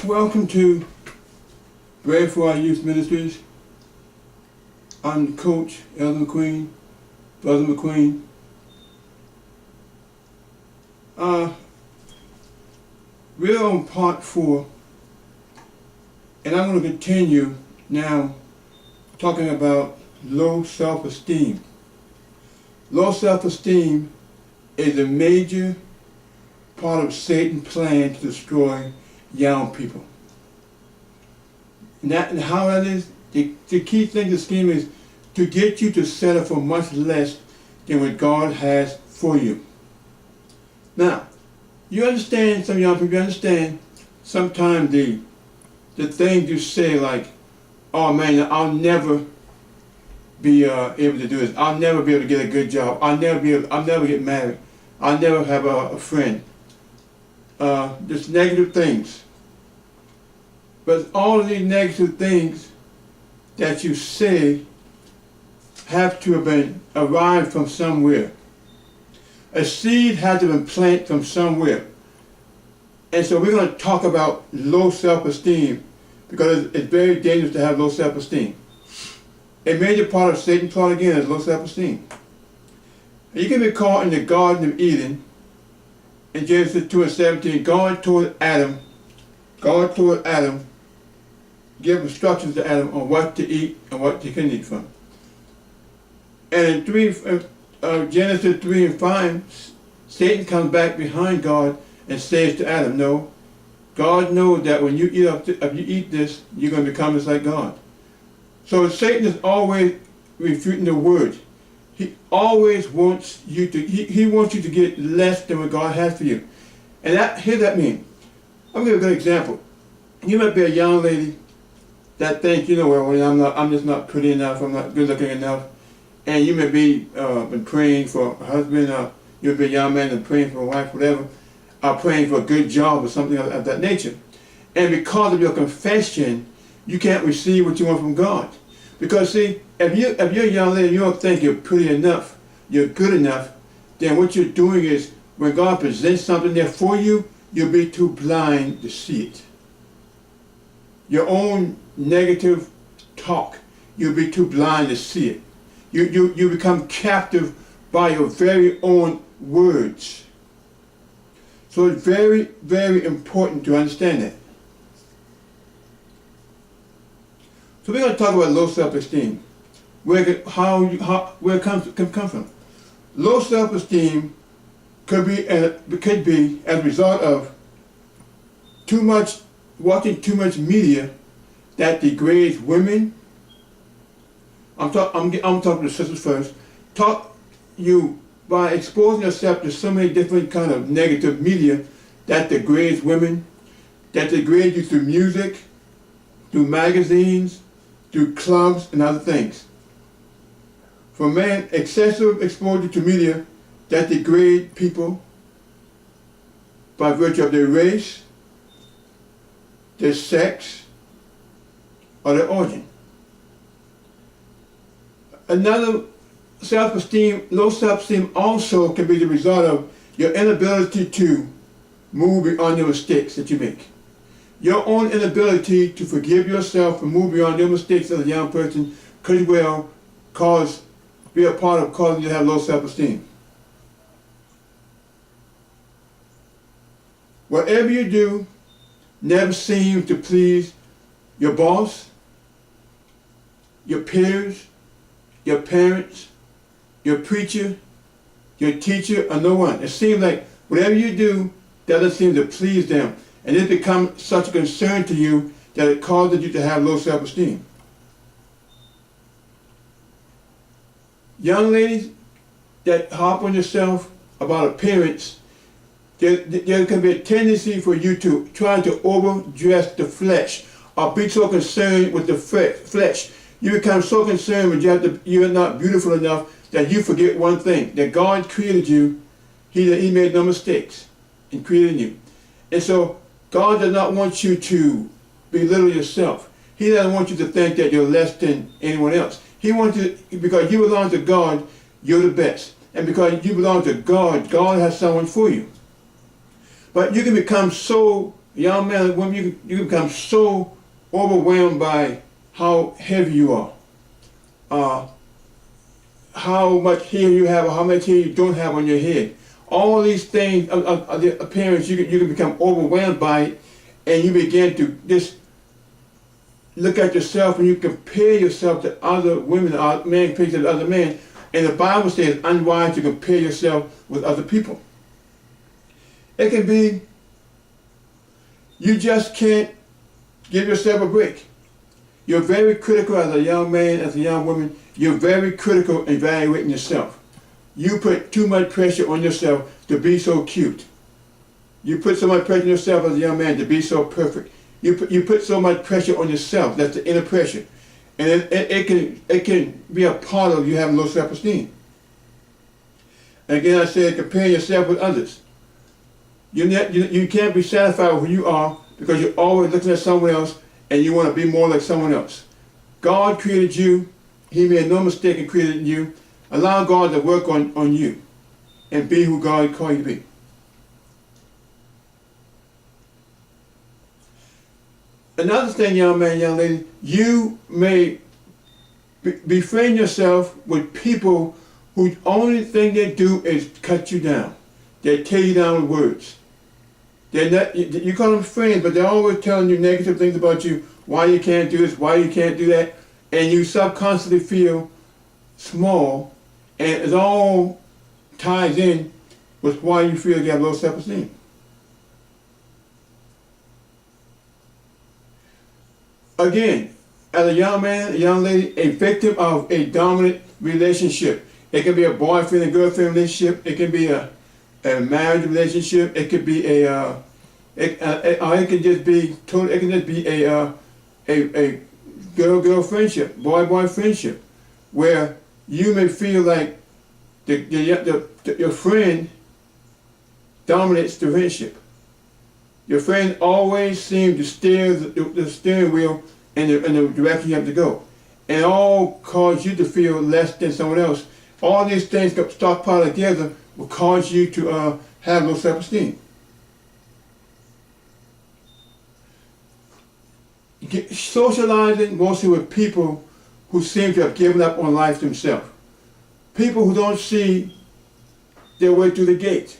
Welcome to Bread for Our Youth Ministries. I'm Coach Elder Mcqueen, Brother Mcqueen. We're on part 4, and I'm going to continue now talking about low self-esteem. Low self-esteem is a major part of Satan's plan to destroy young people. And how that is, the key thing to the scheme is to get you to settle for much less than what God has for you. Now, you understand, some young people, you understand sometimes the things you say like, oh man, I'll never be able to do this. I'll never be able to get a good job. I'll never get married. I'll never have a friend. Just negative things. But all of these negative things that you say have to have been arrived from somewhere. A seed had to have been planted from somewhere. And so we're going to talk about low self-esteem because it's very dangerous to have low self-esteem. A major part of Satan's plot again is low self-esteem. You can be caught in the Garden of Eden. In Genesis 2:17, God told Adam, give instructions to Adam on what to eat and what he couldn't eat from. And in Genesis 3:5, Satan comes back behind God and says to Adam, no, God knows that when you eat this, you're going to become just like God. So Satan is always refuting the word. He always wants you to, he wants you to get less than what God has for you. And here's that mean. I'll give you a good example. You might be a young lady that thinks, well, I'm just not pretty enough, I'm not good looking enough. And you may be been praying for a husband, you may be a young man and praying for a wife, whatever, praying for a good job or something of that nature. And because of your confession, you can't receive what you want from God. Because see, if you're a young lady and you don't think you're pretty enough, you're good enough, then what you're doing is when God presents something there for you, you'll be too blind to see it. Your own negative talk, you'll be too blind to see it. You become captive by your very own words. So it's very, very important to understand that. So we're going to talk about low self-esteem, where it can come from. Low self-esteem could be as a result of watching too much media that degrades women. I'm talking to the sisters first. You by exposing yourself to so many different kind of negative media that degrades women, that degrades you through music, through magazines, through clubs and other things. For men, excessive exposure to media that degrade people by virtue of their race, their sex, or their origin. Another low self-esteem also can be the result of your inability to move beyond your mistakes that you make. Your own inability to forgive yourself and move beyond your mistakes as a young person could well be a part of causing you to have low self-esteem. Whatever you do never seems to please your boss, your peers, your parents, your preacher, your teacher, or no one. It seems like whatever you do doesn't seem to please them. And it becomes such a concern to you that it causes you to have low self-esteem. Young ladies that harp on yourself about appearance, there can be a tendency for you to try to overdress the flesh or be so concerned with the flesh. You become so concerned with you're not beautiful enough that you forget one thing, that God created you, He made no mistakes in creating you. And so God does not want you to belittle yourself. He doesn't want you to think that you're less than anyone else. He wants you, because you belong to God, you're the best. And because you belong to God, God has someone for you. But you can become so young man or woman, you can become so overwhelmed by how heavy you are, how much hair you have or how much hair you don't have on your head. All these things of the appearance, you can become overwhelmed by it, and you begin to just look at yourself and you compare yourself to other women, or men compared to other men. And the Bible says it's unwise to compare yourself with other people. It can be you just can't give yourself a break. You're very critical as a young man, as a young woman. You're very critical in evaluating yourself. You put too much pressure on yourself to be so cute. You put so much pressure on yourself as a young man to be so perfect. You put so much pressure on yourself. That's the inner pressure. And it can be a part of you having low self-esteem. Again, I said compare yourself with others. You can't be satisfied with who you are because you're always looking at someone else and you want to be more like someone else. God created you. He made no mistake in creating you. Allow God to work on you and be who God called you to be. Another thing, young man, young lady, you may befriend yourself with people whose only thing they do is cut you down. They tear you down with words. They're not, you call them friends, but they're always telling you negative things about you, why you can't do this, why you can't do that, and you subconsciously feel small, and it all ties in with why you feel you have low self-esteem. Again, as a young man, a young lady, a victim of a dominant relationship. It can be a boyfriend and girlfriend relationship. It can be a marriage relationship. It could be it can just be a girl friendship, boy friendship, where you may feel like your friend dominates the friendship. Your friend always seems to steer the steering wheel in the direction you have to go. And it all cause you to feel less than someone else. All these things stockpiled together will cause you to have low self-esteem. Socializing mostly with people who seem to have given up on life themselves. People who don't see their way through the gate.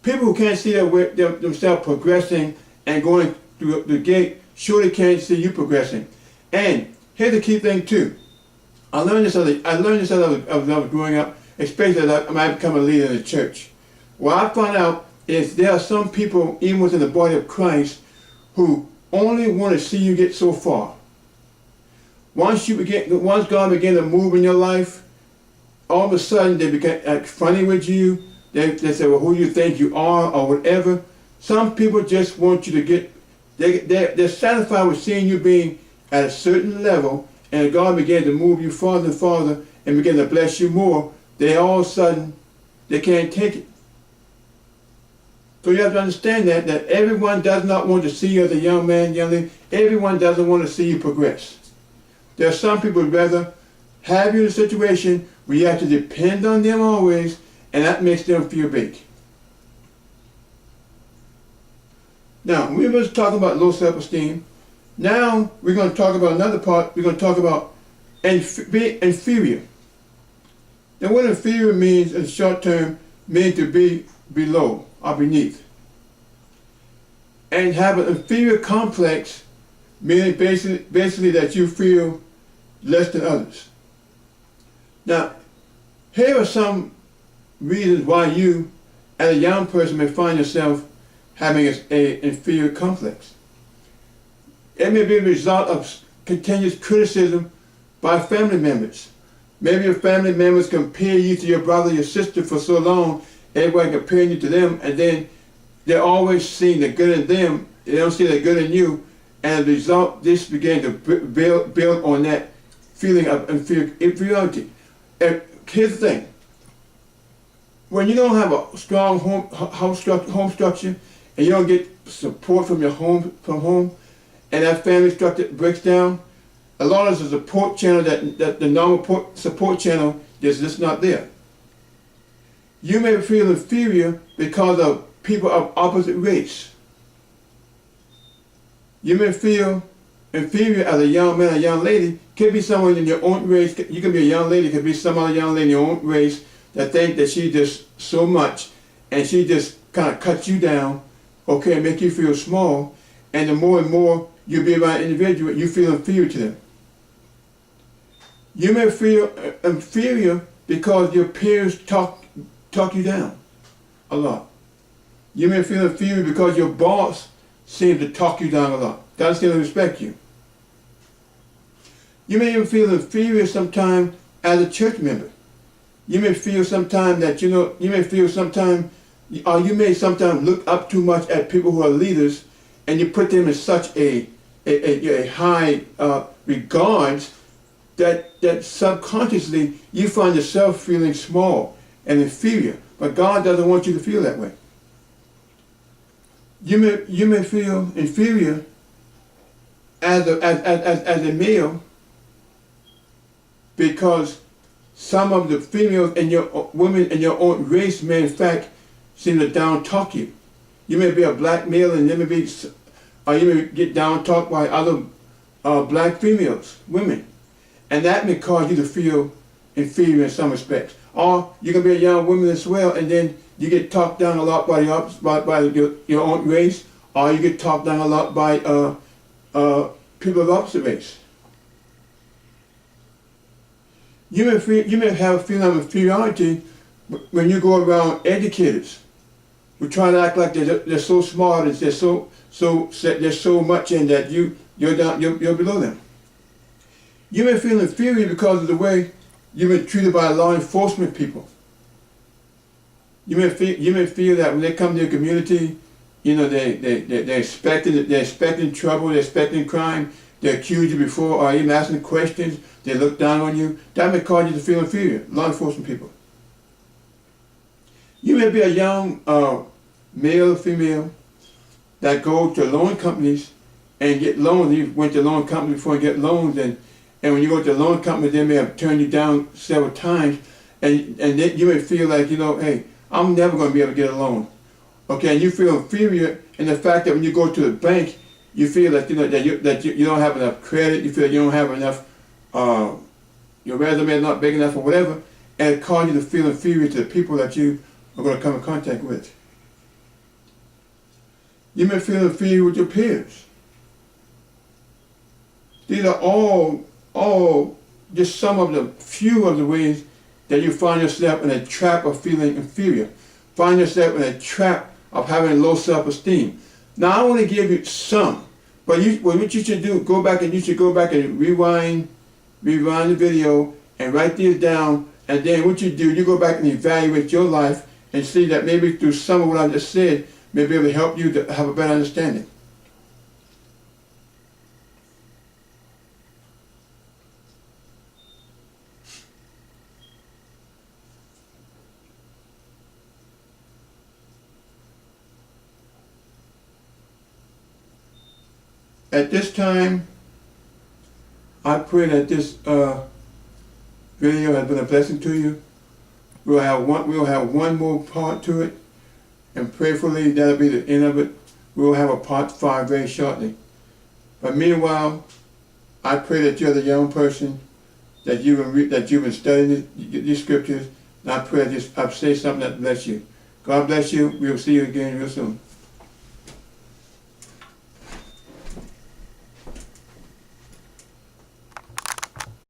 People who can't see themselves progressing and going through the gate surely can't see you progressing. And here's the key thing too. I learned this as I was growing up, especially as I might become a leader in the church. What I found out is there are some people, even within the body of Christ, who only want to see you get so far. Once God began to move in your life, all of a sudden they become funny with you. They say, well, who you think you are or whatever. Some people just want you to get, they're satisfied with seeing you being at a certain level, and God began to move you farther and farther and begin to bless you more. They all of a sudden, they can't take it. So you have to understand that everyone does not want to see you as a young man, young lady. Everyone doesn't want to see you progress. There are some people who rather have you in a situation where you have to depend on them always, and that makes them feel big. Now, we were talking about low self-esteem. Now, we're going to talk about another part. We're going to talk about being inferior. Now, what inferior means in short term means to be below or beneath. And have an inferior complex, meaning basically that you feel less than others. Now, here are some reasons why you, as a young person, may find yourself having an inferior complex. It may be a result of continuous criticism by family members. Maybe your family members compare you to your brother, your sister for so long, everybody comparing you to them, and then they're always seeing the good in them, they don't see the good in you, and as a result, this began to build on that feeling of inferiority. And here's the thing. When you don't have a strong home structure, and you don't get support from your home, and that family structure breaks down, a lot of the support channel, that the normal support channel is just not there. You may feel inferior because of people of opposite race. You may feel inferior as a young man or young lady. Could be someone in your own race. You could be a young lady. Could be some other young lady in your own race that think that she just so much, and she just kind of cuts you down, okay, and make you feel small. And the more and more you be around an individual, you feel inferior to them. You may feel inferior because your peers talk you down a lot. You may feel inferior because your boss seems to talk you down a lot. Doesn't still respect you. You may even feel inferior sometimes as a church member. You may feel sometimes that, you may sometimes look up too much at people who are leaders, and you put them in such a high regards that subconsciously you find yourself feeling small and inferior. But God doesn't want you to feel that way. You may feel inferior as a male because some of the females and your women in your own race may in fact seem to down talk you. You may be a black male and you may get down talked by other black females, women, and that may cause you to feel inferior in some respects. Or you can be a young woman as well, and then you get talked down a lot by your own race, or you get talked down a lot by people of opposite race. You may have a feeling of inferiority when you go around educators who try to act like they're so smart and there's so much in that you're below them. You may feel inferior because of the way you've been treated by law enforcement people. You may feel that when they come to your community, they're expecting trouble, they're expecting crime, they accuse you before or even asking questions, they look down on you. That may cause you to feel inferior, law enforcement people. You may be a young male or female that go to loan companies and get loans. You went to a loan company before and get loans, and when you go to a loan company, they may have turned you down several times, and then you may feel like, hey, I'm never going to be able to get a loan. Okay, and you feel inferior in the fact that when you go to the bank, you feel that that you don't have enough credit. You feel you don't have enough. Your resume is not big enough or whatever, and it causes you to feel inferior to the people that you are going to come in contact with. You may feel inferior with your peers. These are all just some of the few of the ways that you find yourself in a trap of feeling inferior. Find yourself in a trap of having low self-esteem. Now I want to give you some, but what you should do, you should go back and rewind the video and write these down, and then what you do, you go back and evaluate your life and see that maybe through some of what I just said may be able to help you to have a better understanding. At this time, I pray that this video has been a blessing to you. We'll have one more part to it, and prayerfully that'll be the end of it. We'll have a part 5 very shortly. But meanwhile, I pray that you're the young person that you've been studying these scriptures, and I pray that I've said something that bless you. God bless you. We'll see you again real soon.